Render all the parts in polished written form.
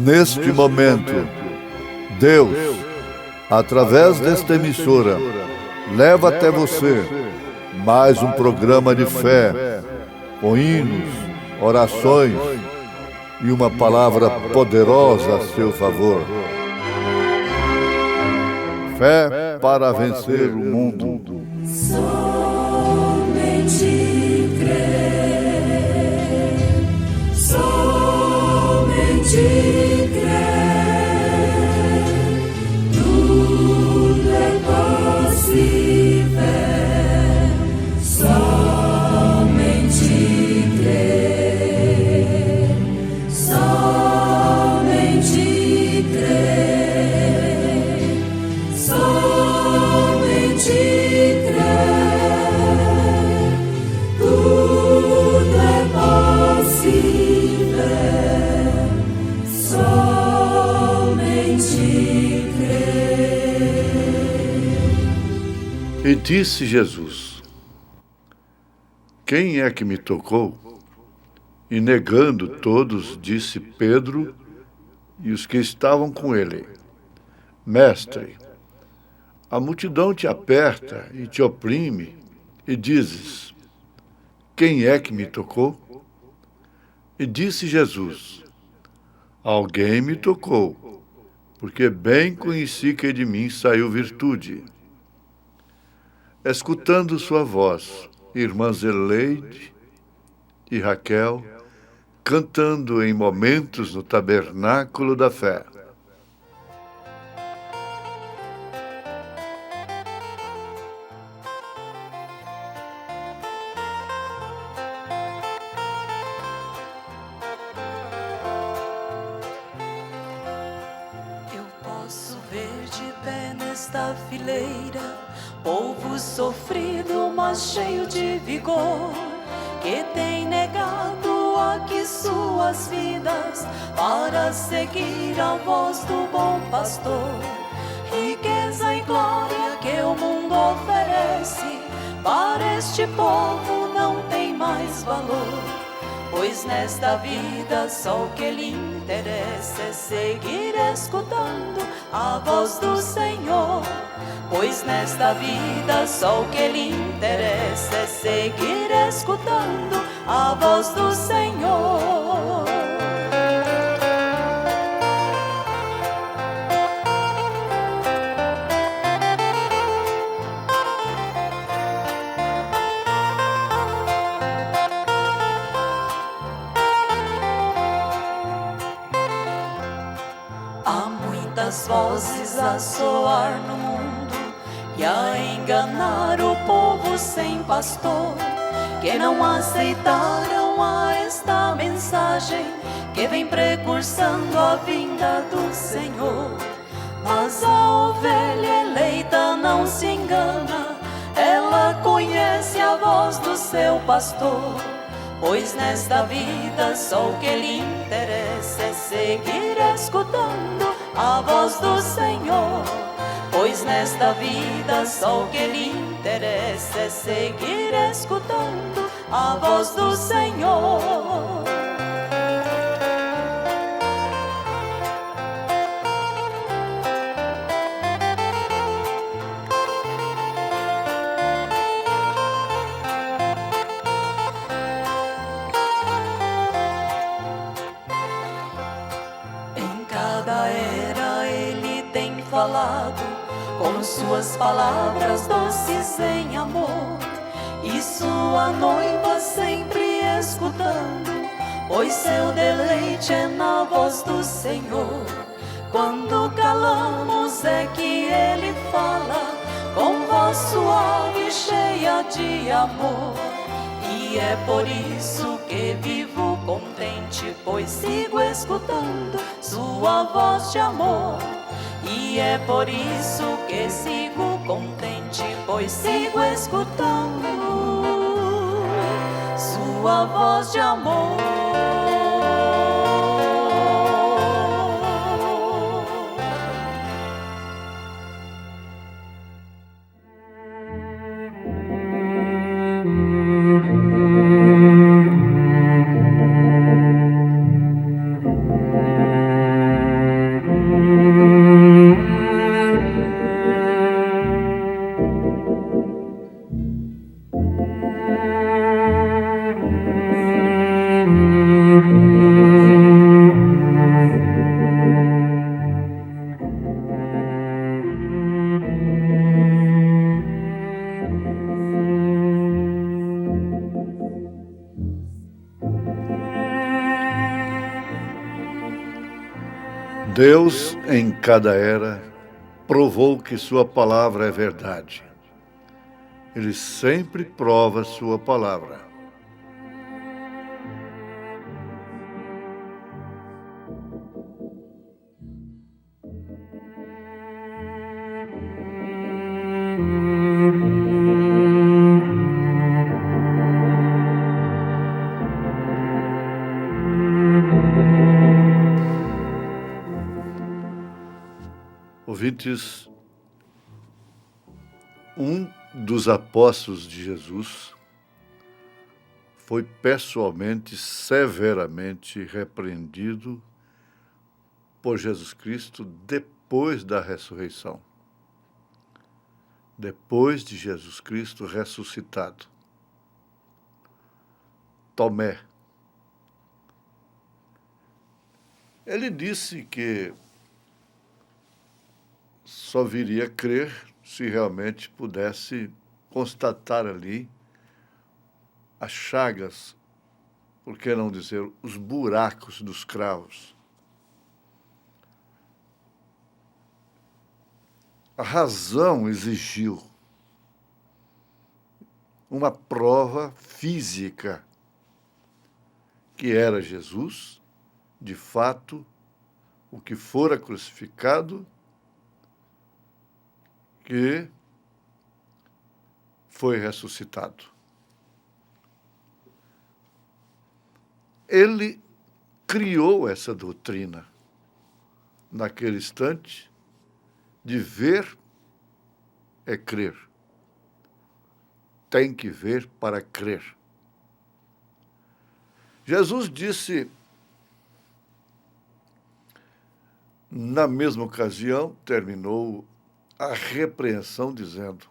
Neste momento, Deus, através desta emissora, leva até você mais um programa de fé, com hinos, orações e uma palavra poderosa a seu favor. Fé para vencer o mundo. Somente crer, somente crer, tudo é possível. Somente crer, somente crer, somente crer, tudo é possível. Somente crer. E disse Jesus: quem é que me tocou? E negando todos, disse Pedro e os que estavam com ele: Mestre, a multidão te aperta e te oprime, e dizes: quem é que me tocou? E disse Jesus: alguém me tocou, porque bem conheci que de mim saiu virtude. Escutando sua voz, irmã Zeleide e Raquel, cantando em momentos no tabernáculo da fé. Eu posso ver de pé nesta fileira povo sofrido, mas cheio de vigor, que tem negado aqui suas vidas para seguir a voz do bom pastor. Riqueza e glória que o mundo oferece para este povo não tem mais valor, pois nesta vida só o que lhe interessa é seguir escutando a voz do Senhor. Pois nesta vida só o que lhe interessa é seguir escutando a voz do Senhor. Há muitas vozes a soar no mundo e a enganar o povo sem pastor, que não aceitaram a esta mensagem que vem precursando a vinda do Senhor. Mas a ovelha eleita não se engana, ela conhece a voz do seu pastor. Pois nesta vida só o que lhe interessa é seguir escutando a voz do Senhor. Pois nesta vida só o que lhe interessa é seguir escutando a voz do Senhor. Em cada era ele tem falado com suas palavras doces em amor, e sua noiva sempre escutando, pois seu deleite é na voz do Senhor. Quando calamos é que ele fala, com voz suave cheia de amor. E é por isso que vivo contente, pois sigo escutando sua voz de amor. E é por isso que sigo contente, pois sigo escutando sua voz de amor. Deus, em cada era, provou que sua palavra é verdade. Ele sempre prova sua palavra. Ouvintes, um dos apóstolos de Jesus foi pessoalmente, severamente repreendido por Jesus Cristo depois da ressurreição. Depois de Jesus Cristo ressuscitado. Tomé. Ele disse que só viria a crer se realmente pudesse constatar ali as chagas, por que não dizer, os buracos dos cravos. A razão exigiu uma prova física que era Jesus, de fato, o que fora crucificado, que foi ressuscitado. Ele criou essa doutrina naquele instante de ver é crer. Tem que ver para crer. Jesus disse, na mesma ocasião, terminou a repreensão dizendo: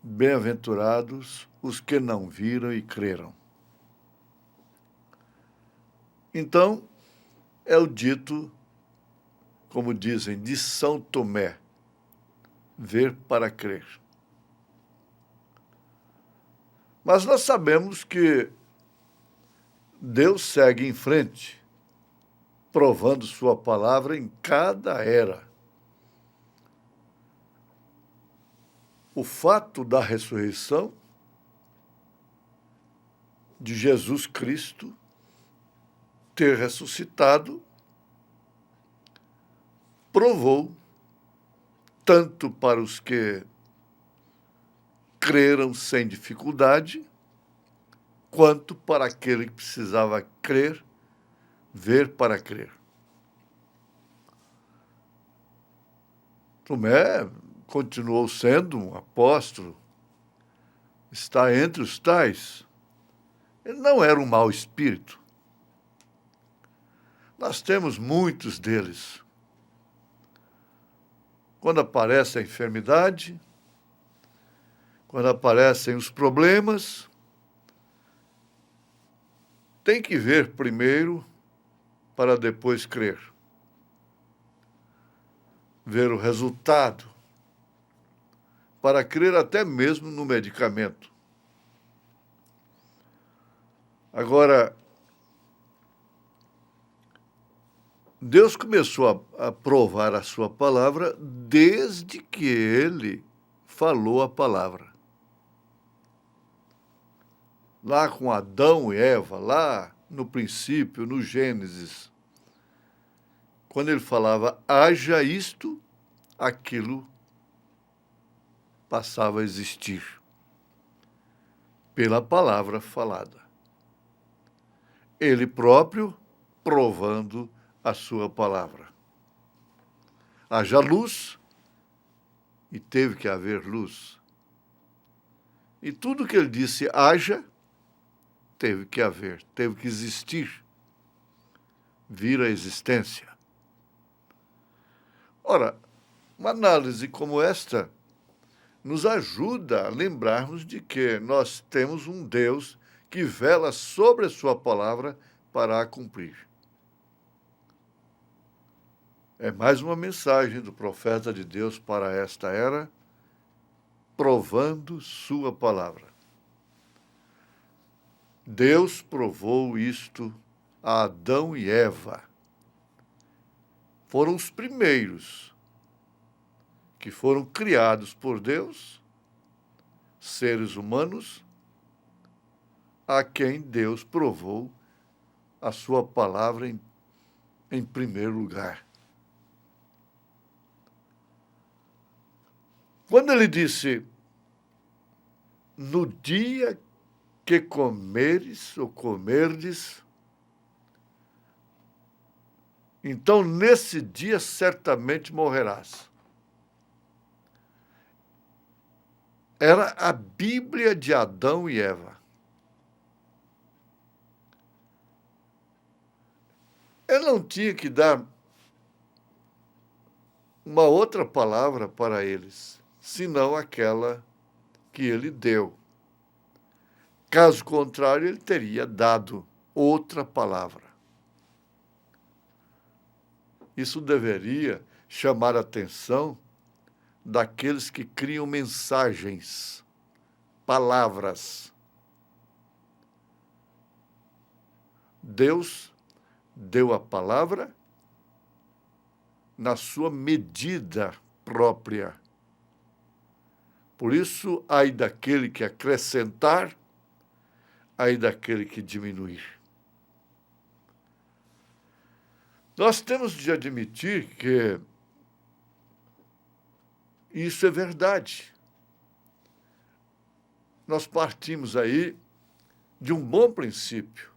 bem-aventurados os que não viram e creram. Então, é o dito, como dizem, de São Tomé, ver para crer. Mas nós sabemos que Deus segue em frente, provando sua palavra em cada era. O fato da ressurreição de Jesus Cristo ter ressuscitado provou, tanto para os que creram sem dificuldade, quanto para aquele que precisava crer, ver para crer. Tomé continuou sendo um apóstolo, está entre os tais. Ele não era um mau espírito. Nós temos muitos deles. Quando aparece a enfermidade, quando aparecem os problemas, tem que ver primeiro para depois crer. Ver o resultado, para crer até mesmo no medicamento. Agora, Deus começou a provar a sua palavra desde que ele falou a palavra. Lá com Adão e Eva, lá no princípio, no Gênesis, quando ele falava, haja isto, aquilo passava a existir pela palavra falada. Ele próprio provando a sua palavra. Haja luz, e teve que haver luz. E tudo que ele disse haja, teve que haver, teve que existir, vir à existência. Ora, uma análise como esta nos ajuda a lembrarmos de que nós temos um Deus que vela sobre a sua palavra para a cumprir. É mais uma mensagem do profeta de Deus para esta era, provando sua palavra. Deus provou isto a Adão e Eva. foram os primeiros que foram criados por Deus, seres humanos, a quem Deus provou a sua palavra em primeiro lugar. Quando ele disse, no dia que comeres ou comerdes, então nesse dia certamente morrerás. Era a Bíblia de Adão e Eva. Ele não tinha que dar uma outra palavra para eles, senão aquela que ele deu. Caso contrário, ele teria dado outra palavra. Isso deveria chamar a atenção daqueles que criam mensagens, palavras. Deus deu a palavra na sua medida própria. Por isso, ai daquele que acrescentar, ai daquele que diminuir. Nós temos de admitir que isso é verdade. Nós partimos aí de um bom princípio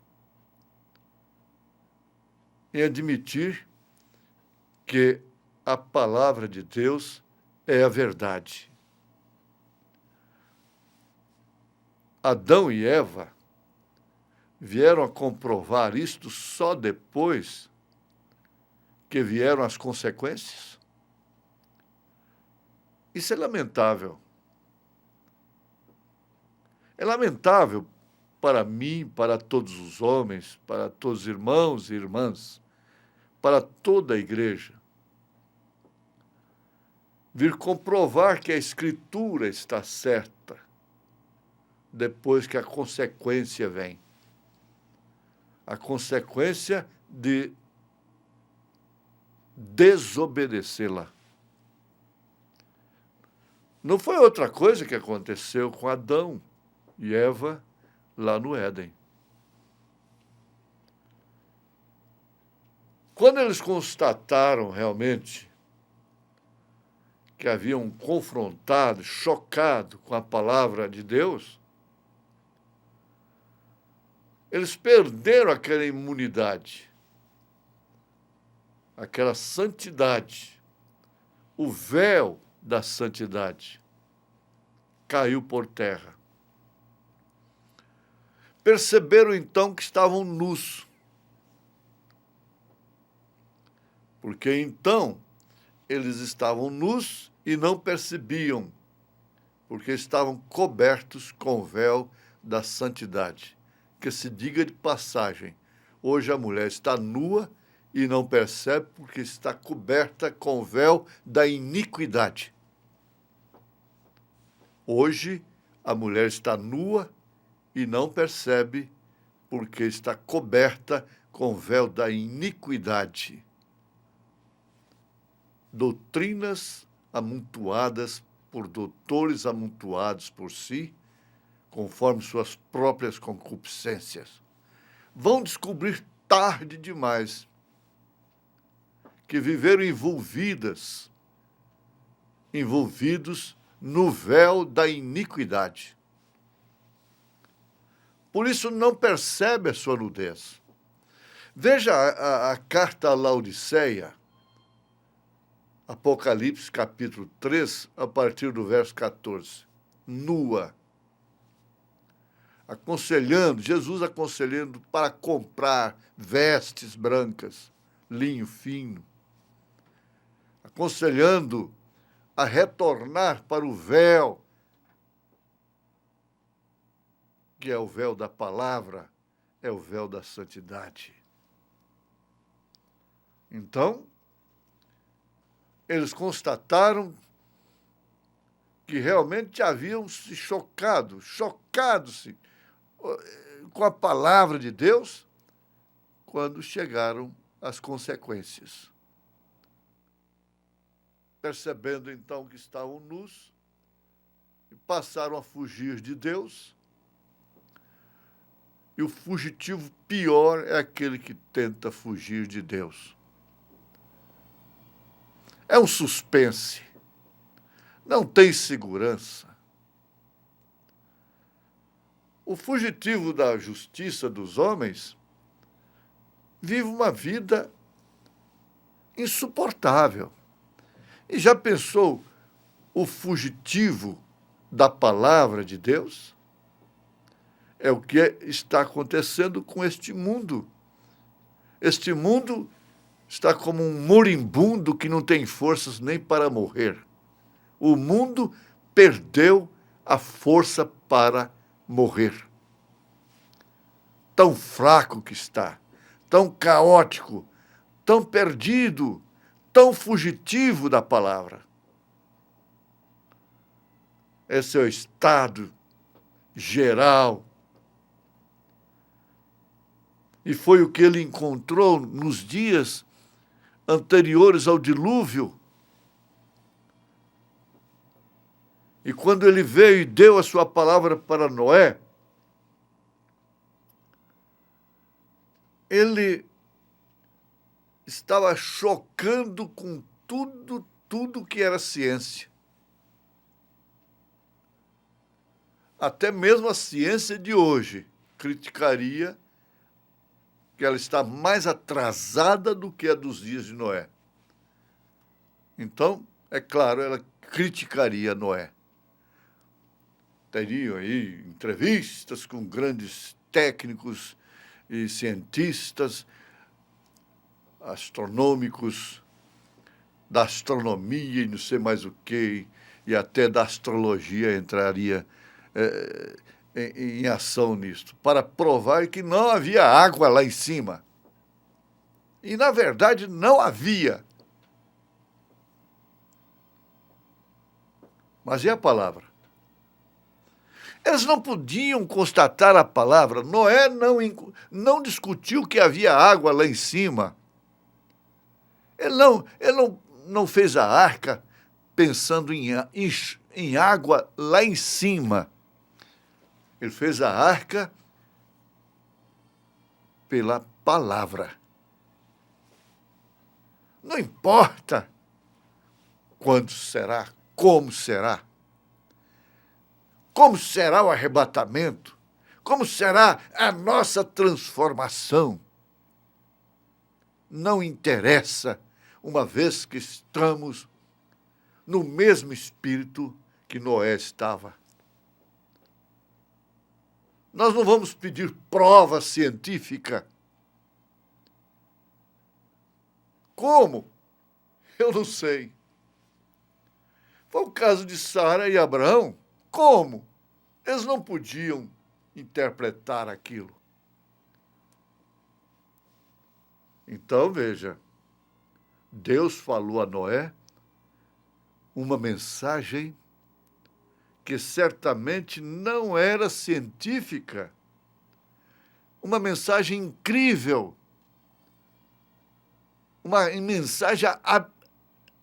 em admitir que a palavra de Deus é a verdade. Adão e Eva vieram a comprovar isto só depois que vieram as consequências. Isso é lamentável. É lamentável para mim, para todos os homens, para todos os irmãos e irmãs, para toda a igreja, vir comprovar que a Escritura está certa depois que a consequência vem. A consequência de desobedecê-la. Não foi outra coisa que aconteceu com Adão e Eva lá no Éden. Quando eles constataram realmente que haviam confrontado, chocado com a palavra de Deus, eles perderam aquela imunidade, aquela santidade, o véu da santidade caiu por terra. Perceberam então que estavam nus, porque então eles estavam nus e não percebiam, porque estavam cobertos com o véu da santidade. Que se diga de passagem, hoje a mulher está nua e não percebe porque está coberta com o véu da iniquidade. Hoje a mulher está nua e não percebe porque está coberta com o véu da iniquidade. Doutrinas amontoadas por doutores amontoados por si, conforme suas próprias concupiscências, vão descobrir tarde demais que viveram envolvidos no véu da iniquidade. Por isso não percebe a sua nudez. Veja a carta a Laodiceia, Apocalipse capítulo 3, a partir do verso 14. Nua. Jesus aconselhando para comprar vestes brancas, linho fino, aconselhando a retornar para o véu, que é o véu da palavra, é o véu da santidade. Então, eles constataram que realmente haviam se chocado-se com a palavra de Deus, quando chegaram as consequências. percebendo então que estavam nus, e passaram a fugir de Deus. E o fugitivo pior é aquele que tenta fugir de Deus. É um suspense. Não tem segurança. O fugitivo da justiça dos homens vive uma vida insuportável. E já pensou o fugitivo da palavra de Deus? É o que está acontecendo com este mundo. Este mundo está como um moribundo que não tem forças nem para morrer. O mundo perdeu a força para morrer. Tão fraco que está, tão caótico, tão perdido, tão fugitivo da palavra. Esse é o estado geral. E foi o que ele encontrou nos dias anteriores ao dilúvio. E quando ele veio e deu a sua palavra para Noé, ele estava chocando com tudo que era ciência. Até mesmo a ciência de hoje criticaria que ela está mais atrasada do que a dos dias de Noé. Então, é claro, ela criticaria Noé. Teriam aí entrevistas com grandes técnicos e cientistas astronômicos, da astronomia e não sei mais o quê, e até da astrologia entraria em ação nisto, para provar que não havia água lá em cima. E, na verdade, não havia. Mas e a palavra? Eles não podiam constatar a palavra. Noé não discutiu que havia água lá em cima. Ele não fez a arca pensando em água lá em cima. Ele fez a arca pela palavra. Não importa quando será, como será o arrebatamento, como será a nossa transformação. Não interessa, uma vez que estamos no mesmo espírito que Noé estava. Nós não vamos pedir prova científica. Como? Eu não sei. Foi o caso de Sara e Abraão. Como? Eles não podiam interpretar aquilo. Então, veja, Deus falou a Noé uma mensagem que certamente não era científica, uma mensagem incrível, uma mensagem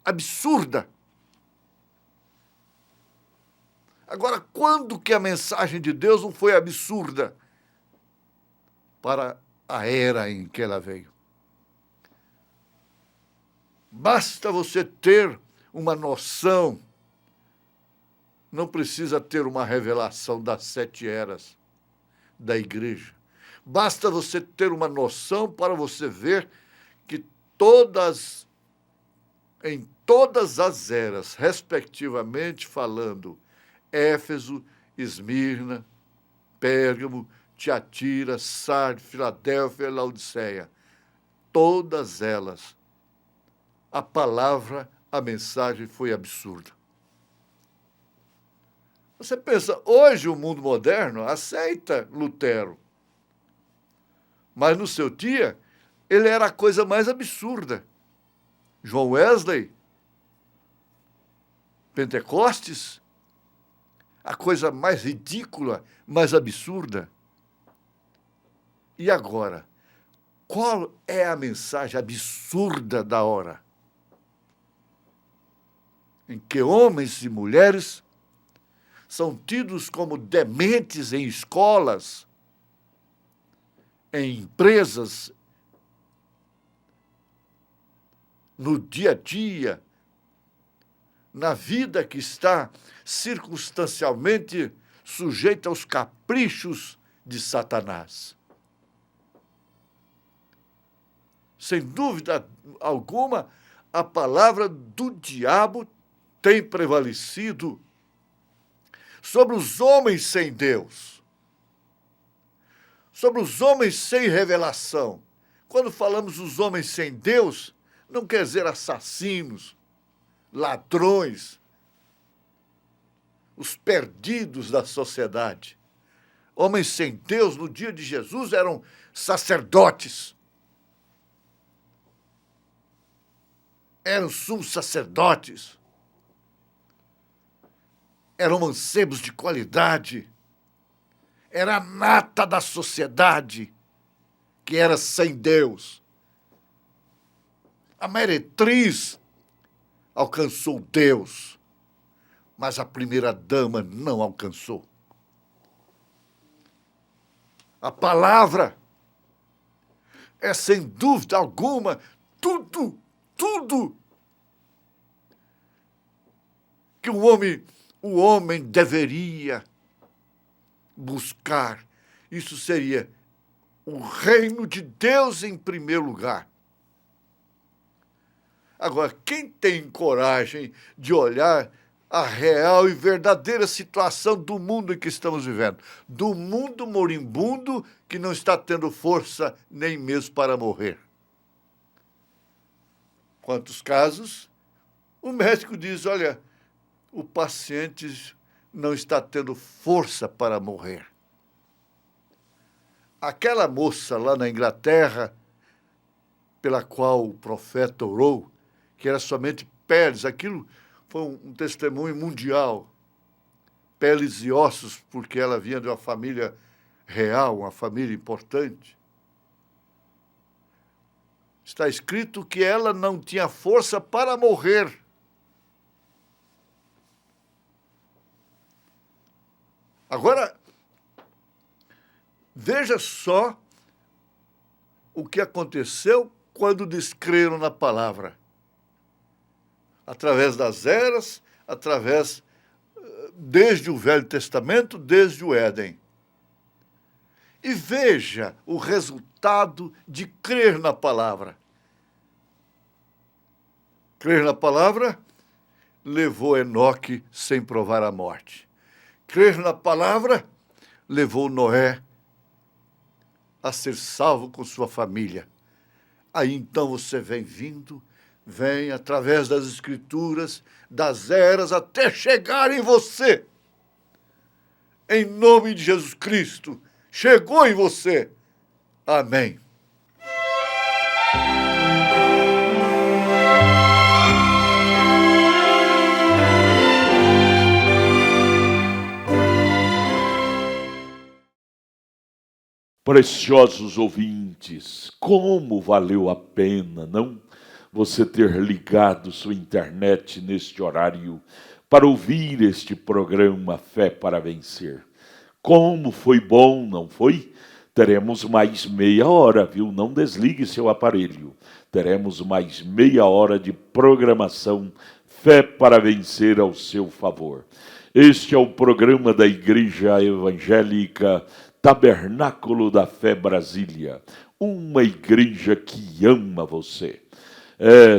absurda. Agora, quando que a mensagem de Deus não foi absurda para a era em que ela veio? Basta você ter uma noção. Não precisa ter uma revelação das 7 eras da igreja. Basta você ter uma noção para você ver que em todas as eras, respectivamente falando, Éfeso, Esmirna, Pérgamo, Tiatira, Sardes, Filadélfia e Laodiceia, todas elas, a palavra, a mensagem foi absurda. Você pensa, hoje o mundo moderno aceita Lutero, mas no seu dia ele era a coisa mais absurda. João Wesley, Pentecostes, a coisa mais ridícula, mais absurda. E agora, qual é a mensagem absurda da hora? em que homens e mulheres são tidos como dementes em escolas, em empresas, no dia a dia, na vida que está circunstancialmente sujeita aos caprichos de Satanás. Sem dúvida alguma, a palavra do diabo tem prevalecido sobre os homens sem Deus, sobre os homens sem revelação. Quando falamos dos homens sem Deus, não quer dizer assassinos, ladrões, os perdidos da sociedade. Homens sem Deus, no dia de Jesus, eram sacerdotes, eram sumos sacerdotes, eram mancebos de qualidade, era a nata da sociedade que era sem Deus. A meretriz alcançou Deus, mas a primeira-dama não alcançou. A palavra é, sem dúvida alguma, tudo que o homem deveria buscar. Isso seria o reino de Deus em primeiro lugar. Agora, quem tem coragem de olhar a real e verdadeira situação do mundo em que estamos vivendo? Do mundo moribundo que não está tendo força nem mesmo para morrer. Quantos casos? O médico diz, olha, o paciente não está tendo força para morrer. Aquela moça lá na Inglaterra, pela qual o profeta orou, que era somente peles, aquilo foi um testemunho mundial. Peles e ossos, porque ela vinha de uma família real, uma família importante. Está escrito que ela não tinha força para morrer. Agora, veja só o que aconteceu quando descreram na palavra. Através das eras, desde o Velho Testamento, desde o Éden. E veja o resultado de crer na palavra. Crer na palavra levou Enoque sem provar a morte. Crer na palavra levou Noé a ser salvo com sua família. Aí então você vem através das Escrituras, das eras, até chegar em você. Em nome de Jesus Cristo, chegou em você. Amém. Preciosos ouvintes, como valeu a pena, não? Você ter ligado sua internet neste horário para ouvir este programa Fé para Vencer. Como foi bom, não foi? Teremos mais meia hora, viu? Não desligue seu aparelho. Teremos mais meia hora de programação Fé para Vencer ao seu favor. Este é o programa da Igreja Evangélica Tabernáculo da Fé Brasília, uma igreja que ama você.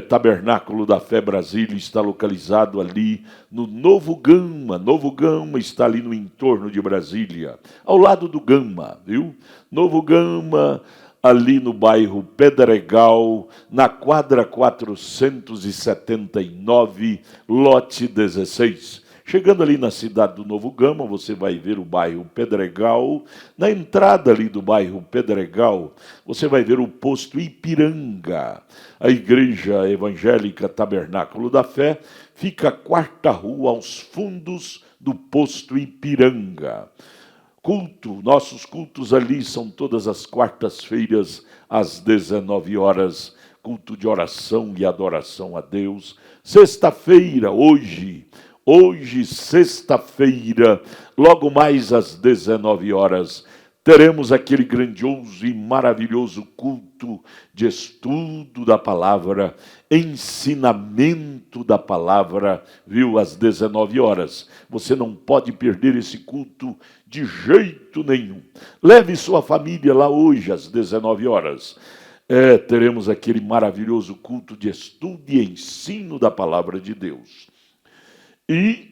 Tabernáculo da Fé Brasília está localizado ali no Novo Gama. Novo Gama está ali no entorno de Brasília, ao lado do Gama, viu? Novo Gama, ali no bairro Pedregal, na quadra 479, lote 16. Chegando ali na cidade do Novo Gama, você vai ver o bairro Pedregal. Na entrada ali do bairro Pedregal, você vai ver o posto Ipiranga. A Igreja Evangélica Tabernáculo da Fé fica a quarta rua aos fundos do posto Ipiranga. Nossos cultos ali são todas as quartas-feiras às 19 horas, culto de oração e adoração a Deus. Sexta-feira, hoje, sexta-feira, logo mais às 19 horas, teremos aquele grandioso e maravilhoso culto de estudo da palavra, ensinamento da palavra, viu? Às 19 horas. Você não pode perder esse culto de jeito nenhum. Leve sua família lá hoje, às 19 horas. Teremos aquele maravilhoso culto de estudo e ensino da palavra de Deus. E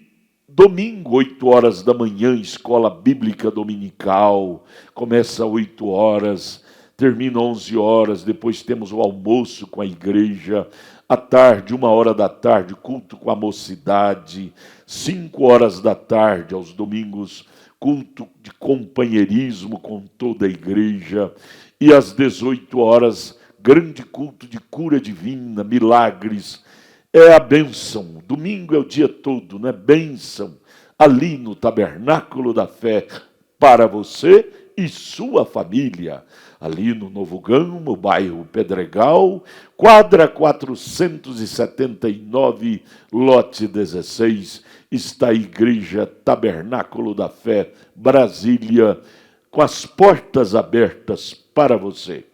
domingo, 8 horas da manhã, escola bíblica dominical, começa às 8 horas, termina às 11 horas, depois temos o almoço com a igreja, à tarde, 1 hora da tarde, culto com a mocidade, 5 horas da tarde, aos domingos, culto de companheirismo com toda a igreja, e às 18 horas, grande culto de cura divina, milagres. É a bênção, domingo é o dia todo, né? Bênção, ali no Tabernáculo da Fé, para você e sua família. Ali no Novo Gama, bairro Pedregal, quadra 479, lote 16, está a Igreja Tabernáculo da Fé, Brasília, com as portas abertas para você.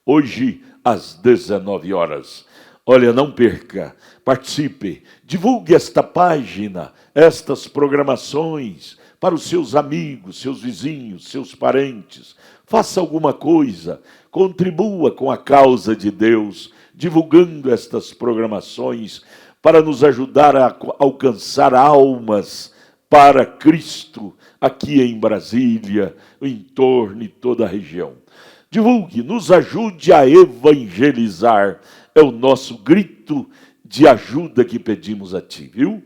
Hoje, às 19 horas. Olha, não perca, participe, divulgue esta página, estas programações para os seus amigos, seus vizinhos, seus parentes. Faça alguma coisa, contribua com a causa de Deus, divulgando estas programações para nos ajudar a alcançar almas para Cristo aqui em Brasília, em torno e toda a região. Divulgue, nos ajude a evangelizar. É o nosso grito de ajuda que pedimos a ti, viu?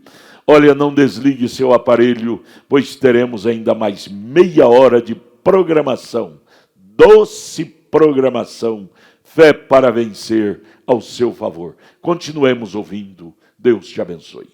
Olha, não desligue seu aparelho, pois teremos ainda mais meia hora de programação. Doce programação, fé para vencer ao seu favor. Continuemos ouvindo. Deus te abençoe.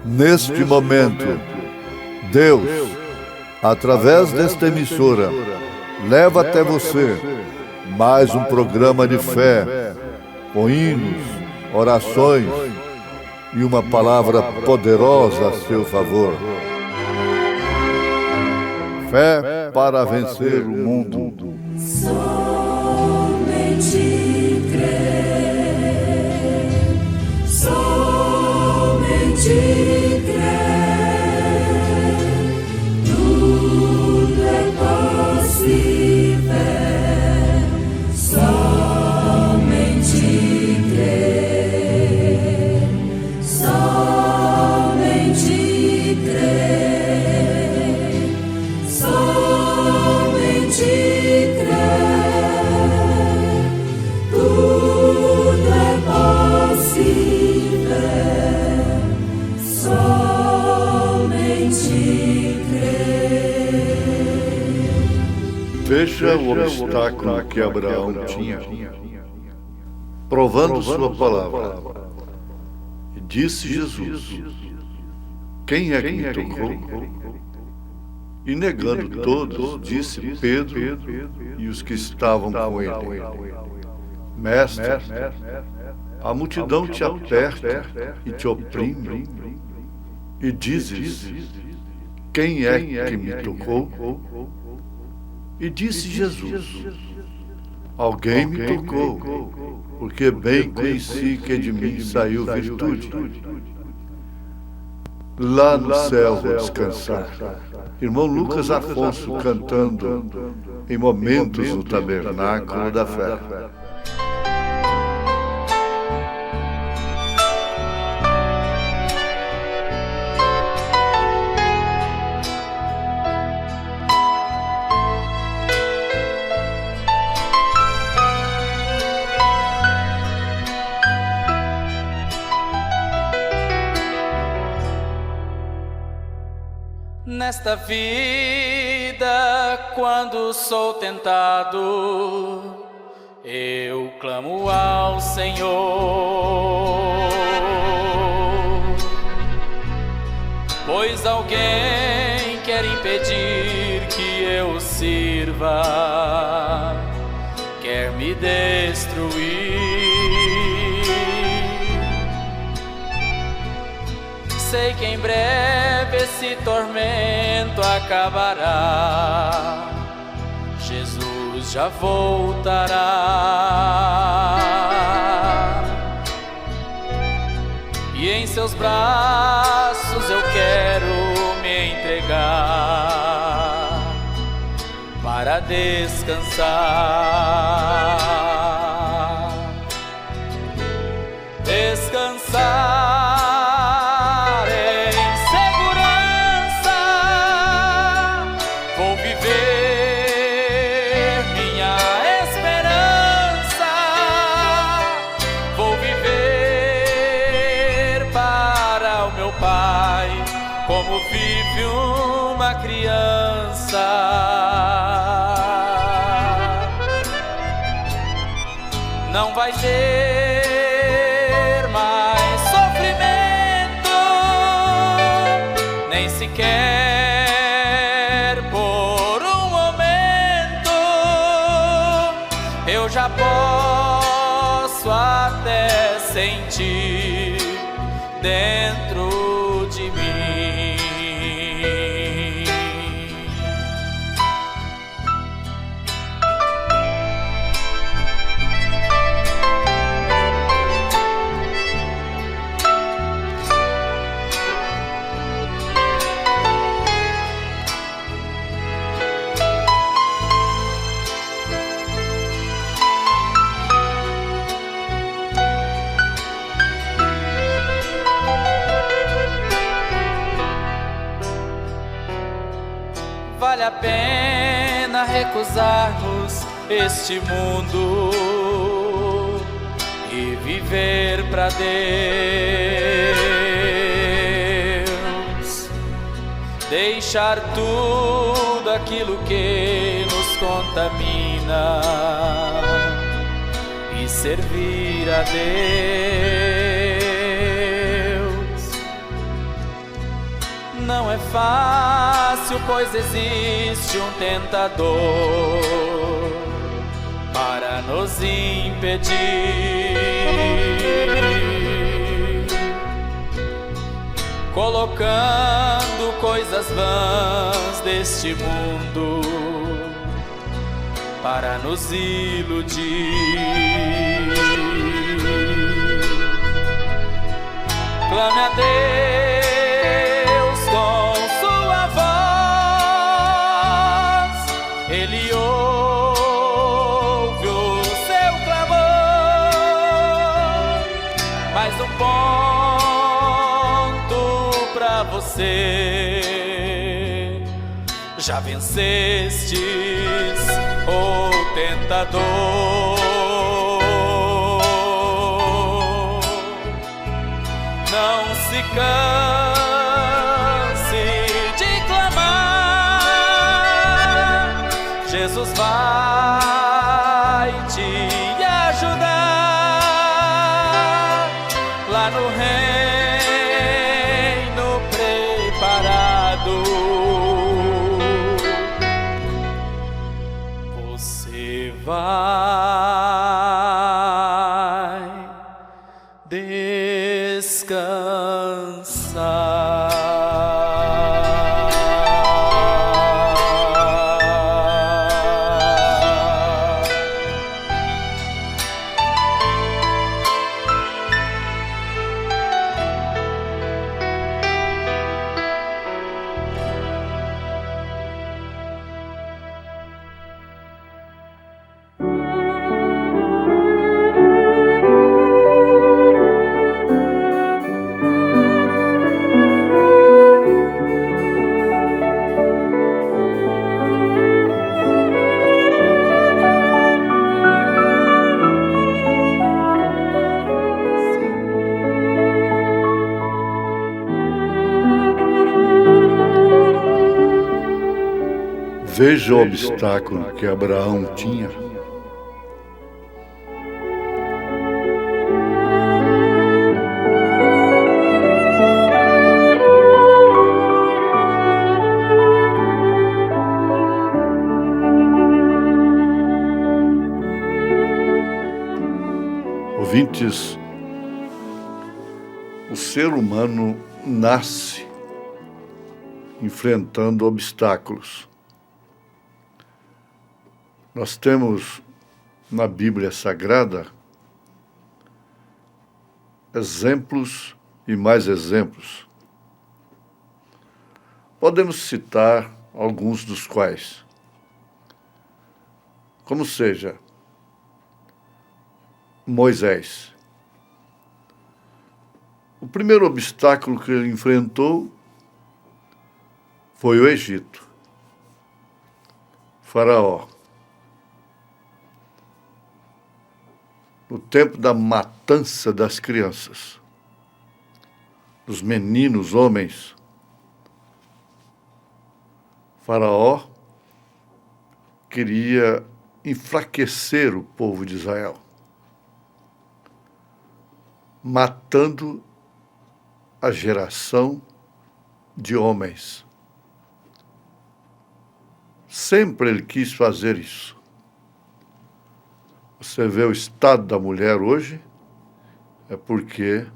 Neste momento, Deus, através desta emissora, leva até você mais um programa de fé, com hinos, orações e uma palavra poderosa a seu favor. Fé para vencer o mundo. Somente crer, somente Veja o obstáculo que Abraão tinha, provando sua palavra. E disse Jesus: quem é que me tocou? E negando todos, disse Pedro e os que estavam com ele: Mestre, a multidão te aperta e te oprime. E dizes: quem é que me tocou? E disse Jesus: alguém me tocou, porque bem conheci que de mim saiu virtude. Lá no céu vou descansar. Irmão Lucas Afonso cantando em Momentos no Tabernáculo da Fé. Nesta vida, quando sou tentado, eu clamo ao Senhor, pois alguém quer impedir que eu sirva, quer me destruir. Sei que em breve esse tormento acabará, Jesus já voltará, e em seus braços eu quero me entregar para descansar, descansar em segurança. Vou viver minha esperança, vou viver para o meu Pai, como vive uma criança. Não vai ter mais sofrimento, nem sequer por um momento. Eu já posso até sentir dentro de mim. Vale a pena recusarmos este mundo e viver para Deus, deixar tudo aquilo que nos contamina e servir a Deus. Não é fácil, pois existe um tentador para nos impedir, colocando coisas vãs deste mundo para nos iludir. Clame a Deus com sua voz, Ele ouve o seu clamor. Mais um ponto pra você: já vencestes o tentador. Não se canse de clamar, Jesus vai te ajudar lá no reino preparado. Você vai descansar. Veja o obstáculo que Abraão tinha. Ouvintes, o ser humano nasce enfrentando obstáculos. Nós temos na Bíblia Sagrada exemplos e mais exemplos. Podemos citar alguns dos quais, como seja, Moisés. O primeiro obstáculo que ele enfrentou foi o Egito. Faraó. No tempo da matança das crianças, dos meninos, homens, Faraó queria enfraquecer o povo de Israel, matando a geração de homens. Sempre ele quis fazer isso. Você vê o estado da mulher hoje, é porque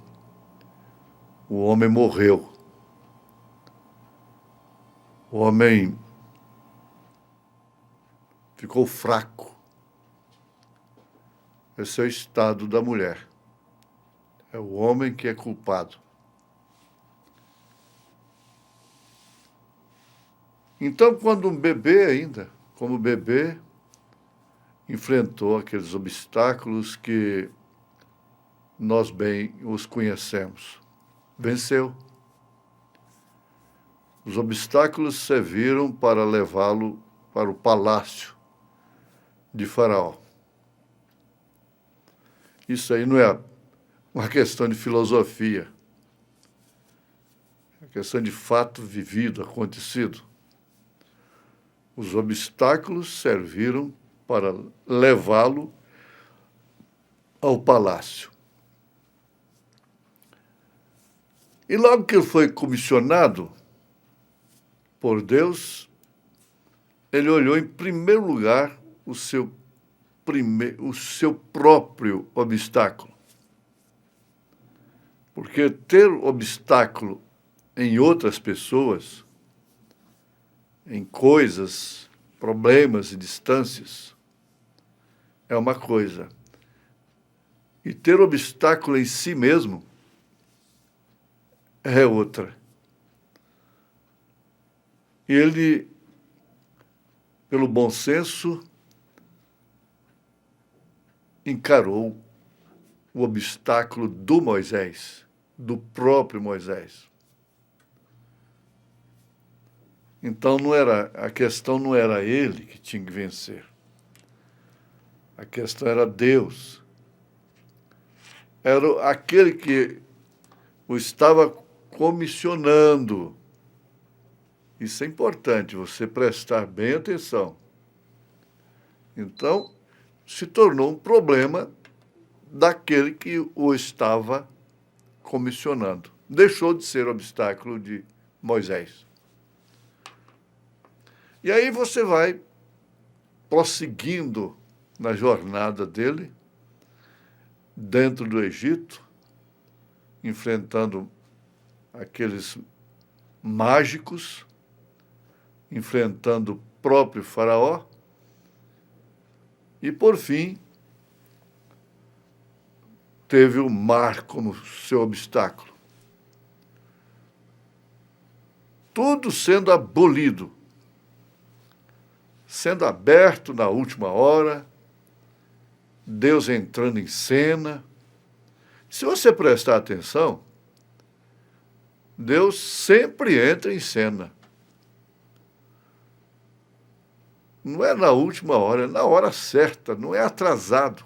o homem morreu. O homem ficou fraco. Esse é o estado da mulher. É o homem que é culpado. Então, quando um bebê ainda, como bebê, enfrentou aqueles obstáculos que nós bem os conhecemos, venceu. Os obstáculos serviram para levá-lo para o palácio de Faraó. Isso aí não é uma questão de filosofia, é uma questão de fato vivido, acontecido. Os obstáculos serviram para levá-lo ao palácio. E logo que ele foi comissionado por Deus, ele olhou em primeiro lugar o seu próprio obstáculo. Porque ter obstáculo em outras pessoas, em coisas, problemas e distâncias, é uma coisa. E ter obstáculo em si mesmo é outra. E ele, pelo bom senso, encarou o obstáculo do Moisés, do próprio Moisés. Então a questão não era ele que tinha que vencer. A questão era Deus. Era aquele que o estava comissionando. Isso é importante, você prestar bem atenção. Então, se tornou um problema daquele que o estava comissionando. Deixou de ser obstáculo de Moisés. E aí você vai prosseguindo na jornada dele, dentro do Egito, enfrentando aqueles mágicos, enfrentando o próprio Faraó, e, por fim, teve o mar como seu obstáculo. Tudo sendo abolido, sendo aberto na última hora, Deus entrando em cena. Se você prestar atenção, Deus sempre entra em cena. Não é na última hora, é na hora certa, não é atrasado.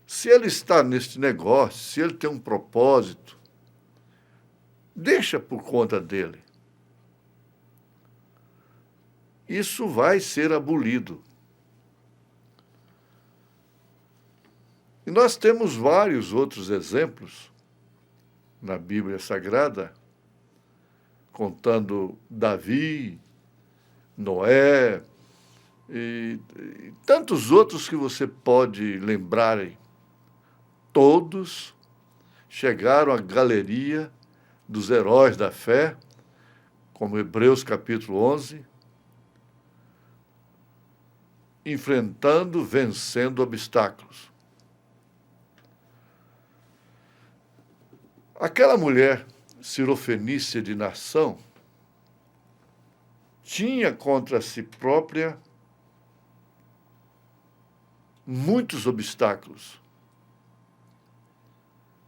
Se ele está neste negócio, se ele tem um propósito, deixa por conta dele. isso vai ser abolido. E nós temos vários outros exemplos na Bíblia Sagrada, contando Davi, Noé e tantos outros que você pode lembrar. Todos chegaram à galeria dos heróis da fé, como Hebreus capítulo 11, enfrentando, vencendo obstáculos. Aquela mulher cirofenícia de Nação tinha contra si própria muitos obstáculos.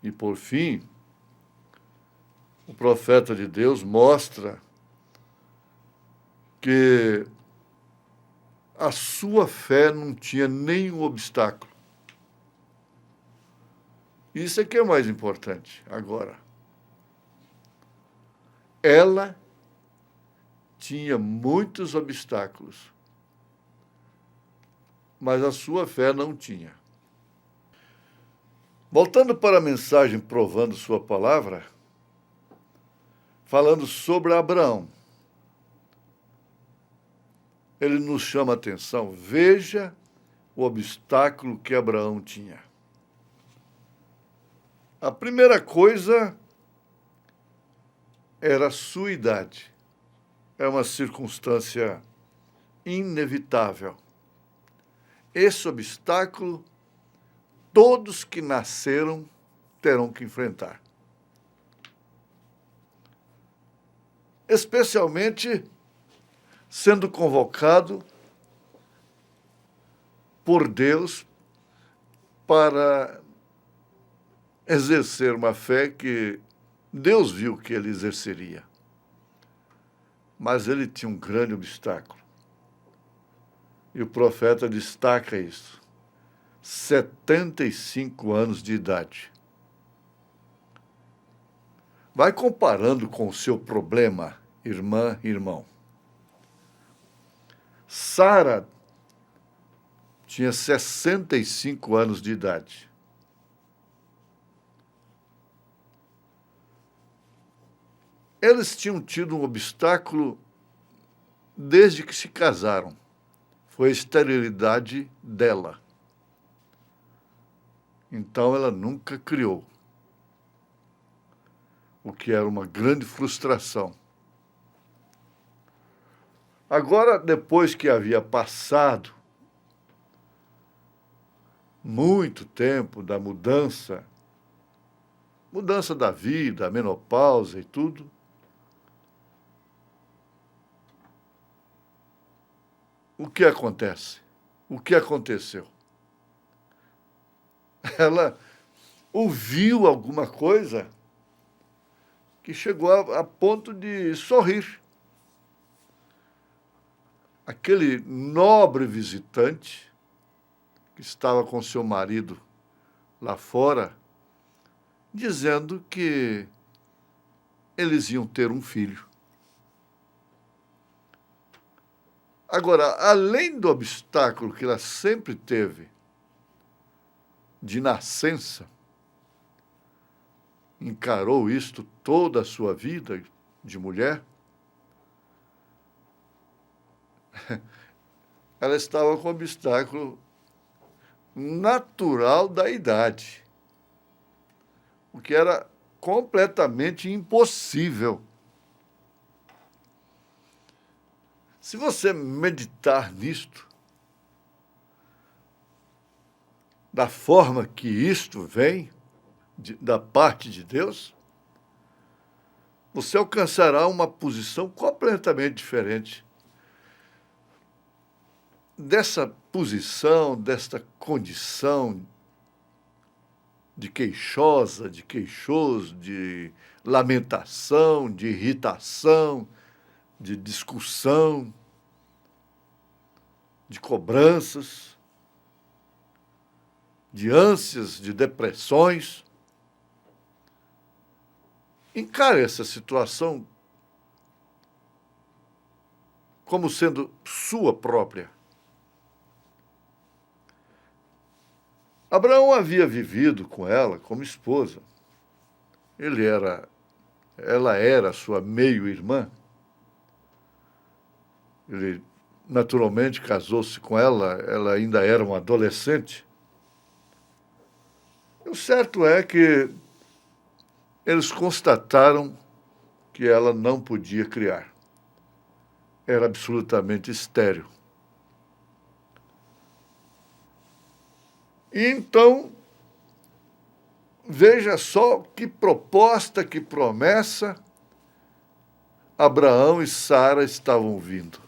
E, por fim, o profeta de Deus mostra que a sua fé não tinha nenhum obstáculo. Isso é que é o mais importante agora. Ela tinha muitos obstáculos, mas a sua fé não tinha. Voltando para a mensagem provando sua palavra, falando sobre Abraão, ele nos chama a atenção. Veja o obstáculo que Abraão tinha. A primeira coisa era a sua idade. É uma circunstância inevitável. Esse obstáculo, todos que nasceram terão que enfrentar. Especialmente sendo convocado por Deus para exercer uma fé que Deus viu que ele exerceria. Mas ele tinha um grande obstáculo. E o profeta destaca isso. 75 anos de idade. Vai comparando com o seu problema, irmã e irmão. Sara tinha 65 anos de idade. Eles tinham tido um obstáculo desde que se casaram. Foi a esterilidade dela. Então ela nunca criou, o que era uma grande frustração. Agora, depois que havia passado muito tempo da mudança da vida, a menopausa e tudo, o que acontece? O que aconteceu? Ela ouviu alguma coisa que chegou a ponto de sorrir. Aquele nobre visitante que estava com seu marido lá fora, dizendo que eles iam ter um filho. Agora, além do obstáculo que ela sempre teve de nascença, encarou isto toda a sua vida de mulher, ela estava com o obstáculo natural da idade, o que era completamente impossível. Se você meditar nisto, da forma que isto vem, da parte de Deus, você alcançará uma posição completamente diferente. Dessa posição, desta condição de queixosa, de queixoso, de lamentação, de irritação, de discussão, de cobranças, de ânsias, de depressões. Encare essa situação como sendo sua própria. Abraão havia vivido com ela como esposa. Ela era sua meio-irmã. Ele, naturalmente, casou-se com ela ainda era uma adolescente. O certo é que eles constataram que ela não podia criar. Era absolutamente estéril. E então, veja só que proposta, que promessa Abraão e Sara estavam vindo.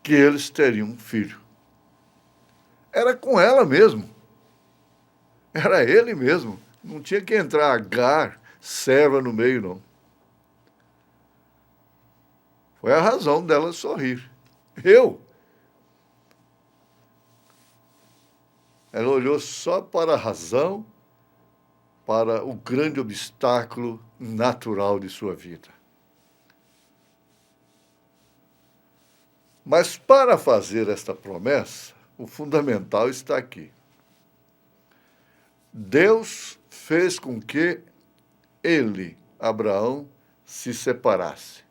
Que eles teriam um filho. Era com ela mesmo. Era ele mesmo. Não tinha que entrar Agar, serva no meio, não. Foi a razão dela sorrir. Ela olhou só para a razão, para o grande obstáculo natural de sua vida. Mas para fazer esta promessa, o fundamental está aqui. Deus fez com que ele, Abraão, se separasse.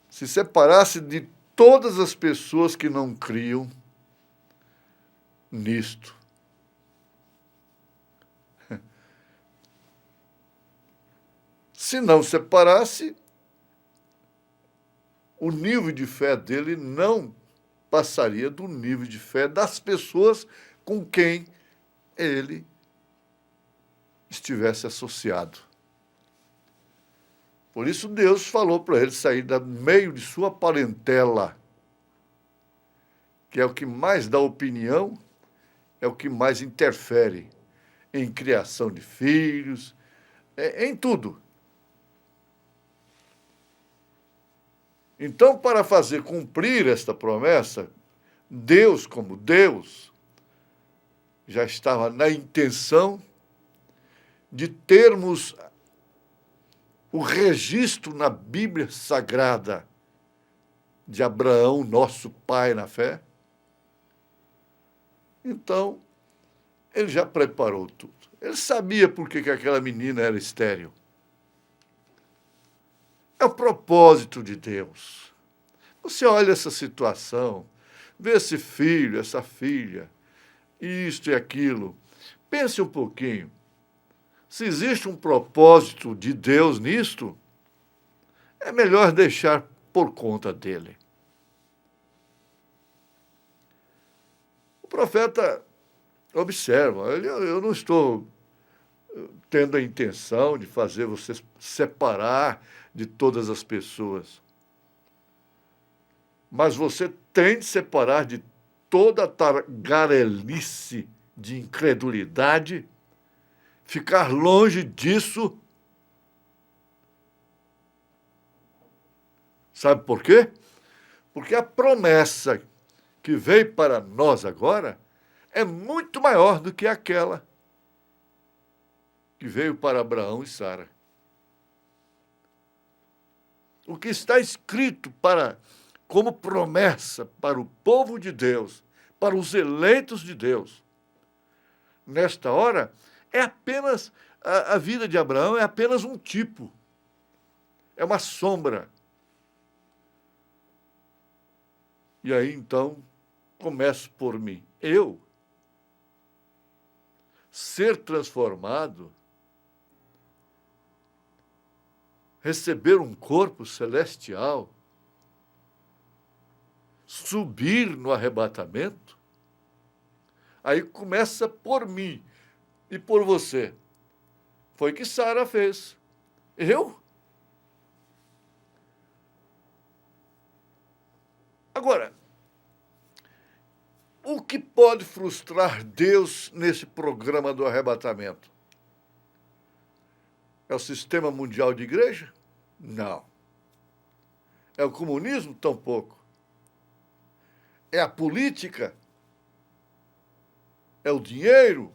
Se separasse de todas as pessoas que não criam nisto. Se não separasse, o nível de fé dele não passaria do nível de fé das pessoas com quem ele estivesse associado. Por isso Deus falou para ele sair do meio de sua parentela, que é o que mais dá opinião, é o que mais interfere em criação de filhos, em tudo. Então, para fazer cumprir esta promessa, Deus, como Deus, já estava na intenção de termos o registro na Bíblia Sagrada de Abraão, nosso pai na fé. Então, ele já preparou tudo. Ele sabia por que aquela menina era estéril. É o propósito de Deus. Você olha essa situação, vê esse filho, essa filha, isto e aquilo. Pense um pouquinho. Se existe um propósito de Deus nisto, é melhor deixar por conta dele. O profeta observa, eu não estou tendo a intenção de fazer você separar de todas as pessoas. Mas você tem de separar de toda a tagarelice de incredulidade, ficar longe disso. Sabe por quê? Porque a promessa que veio para nós agora é muito maior do que aquela que veio para Abraão e Sara. O que está escrito como promessa para o povo de Deus, para os eleitos de Deus, nesta hora, é apenas, a vida de Abraão é apenas um tipo, é uma sombra. E aí, então, começo por mim. Eu ser transformado, receber um corpo celestial, subir no arrebatamento, aí começa por mim e por você. Foi o que Sara fez. Eu? Agora, o que pode frustrar Deus nesse programa do arrebatamento? É o sistema mundial de igreja? Não. É o comunismo? Tampouco. É a política? É o dinheiro?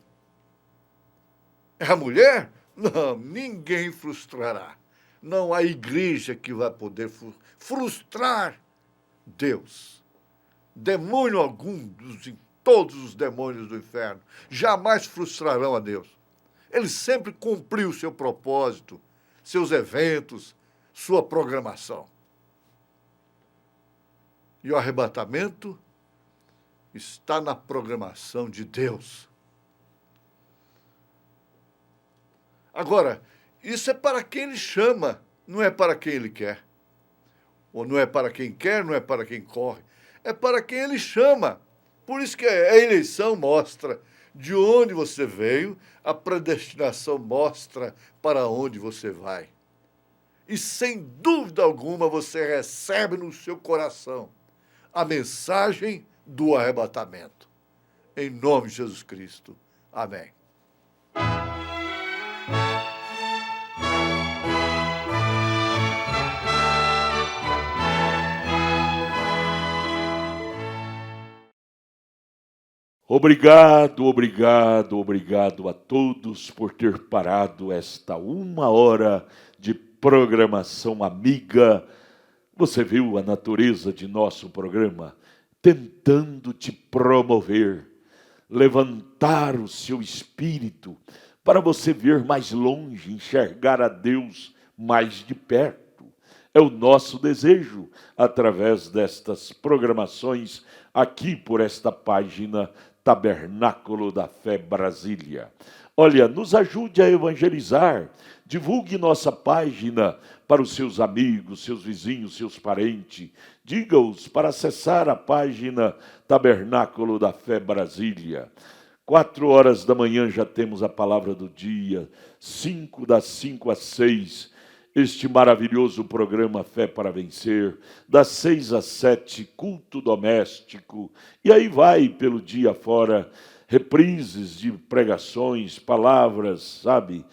É a mulher? Não, ninguém frustrará. Não há igreja que vai poder frustrar Deus. Demônio algum, todos os demônios do inferno, jamais frustrarão a Deus. Ele sempre cumpriu seu propósito, seus eventos, sua programação. E o arrebatamento está na programação de Deus. Agora, isso é para quem Ele chama, não é para quem Ele quer. Ou não é para quem quer, não é para quem corre. É para quem Ele chama. Por isso que a eleição mostra de onde você veio, a predestinação mostra para onde você vai. E sem dúvida alguma você recebe no seu coração a mensagem do arrebatamento. Em nome de Jesus Cristo. Amém. Obrigado, obrigado, obrigado a todos por ter parado esta 1 hora de programação amiga. Você viu a natureza de nosso programa? Tentando te promover, levantar o seu espírito para você ver mais longe, enxergar a Deus mais de perto. É o nosso desejo através destas programações aqui por esta página Tabernáculo da Fé Brasília. Olha, nos ajude a evangelizar, divulgue nossa página para os seus amigos, seus vizinhos, seus parentes. Diga-os para acessar a página Tabernáculo da Fé Brasília. 4 da manhã já temos a palavra do dia, das 5 às 6, este maravilhoso programa Fé para Vencer, das 6 às 7, culto doméstico, e aí vai pelo dia fora, reprises de pregações, palavras, sabe?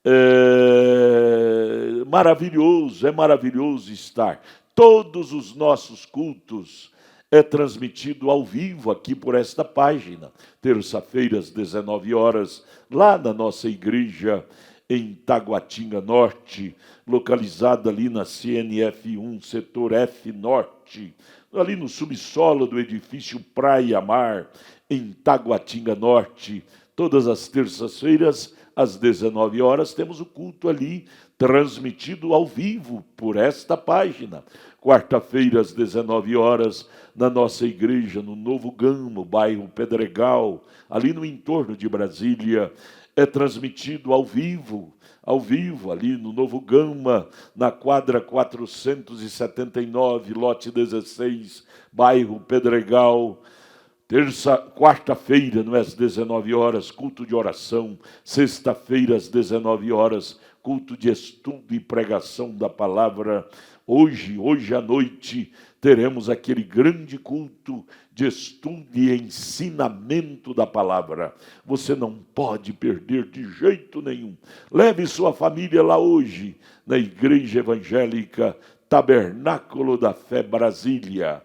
É maravilhoso estar. Todos os nossos cultos é transmitido ao vivo aqui por esta página. Terça-feira às 19 horas, lá na nossa igreja em Taguatinga Norte, localizada ali na CNF1, setor F Norte, ali no subsolo do edifício Praia Mar, em Taguatinga Norte. Todas as terças-feiras, às 19 horas, temos o culto ali, transmitido ao vivo por esta página. Quarta-feira, às 19 horas, na nossa igreja, no Novo Gama, bairro Pedregal, ali no entorno de Brasília, é transmitido ao vivo, ali no Novo Gama, na quadra 479, lote 16, bairro Pedregal. Quarta-feira, às 19 horas, culto de oração. Sexta-feira, às 19 horas, culto de estudo e pregação da palavra. Hoje à noite, teremos aquele grande culto de estudo e ensinamento da palavra. Você não pode perder de jeito nenhum. Leve sua família lá hoje, na Igreja Evangélica Tabernáculo da Fé Brasília.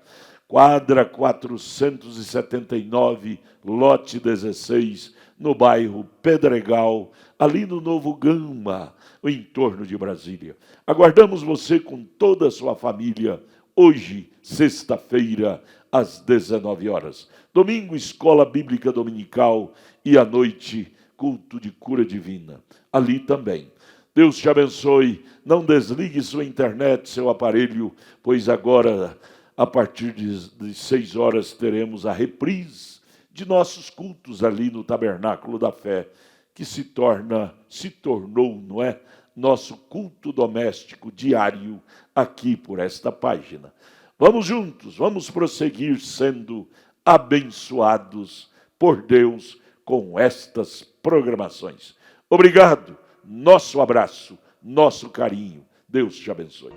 Quadra 479, lote 16, no bairro Pedregal, ali no Novo Gama, o entorno de Brasília. Aguardamos você com toda a sua família, hoje, sexta-feira, às 19 horas. Domingo, escola bíblica dominical e à noite, culto de cura divina. Ali também. Deus te abençoe. Não desligue sua internet, seu aparelho, pois agora, a partir de 6 horas, teremos a reprise de nossos cultos ali no Tabernáculo da Fé, que se tornou, não é? Nosso culto doméstico diário aqui por esta página. Vamos juntos, vamos prosseguir sendo abençoados por Deus com estas programações. Obrigado, nosso abraço, nosso carinho. Deus te abençoe.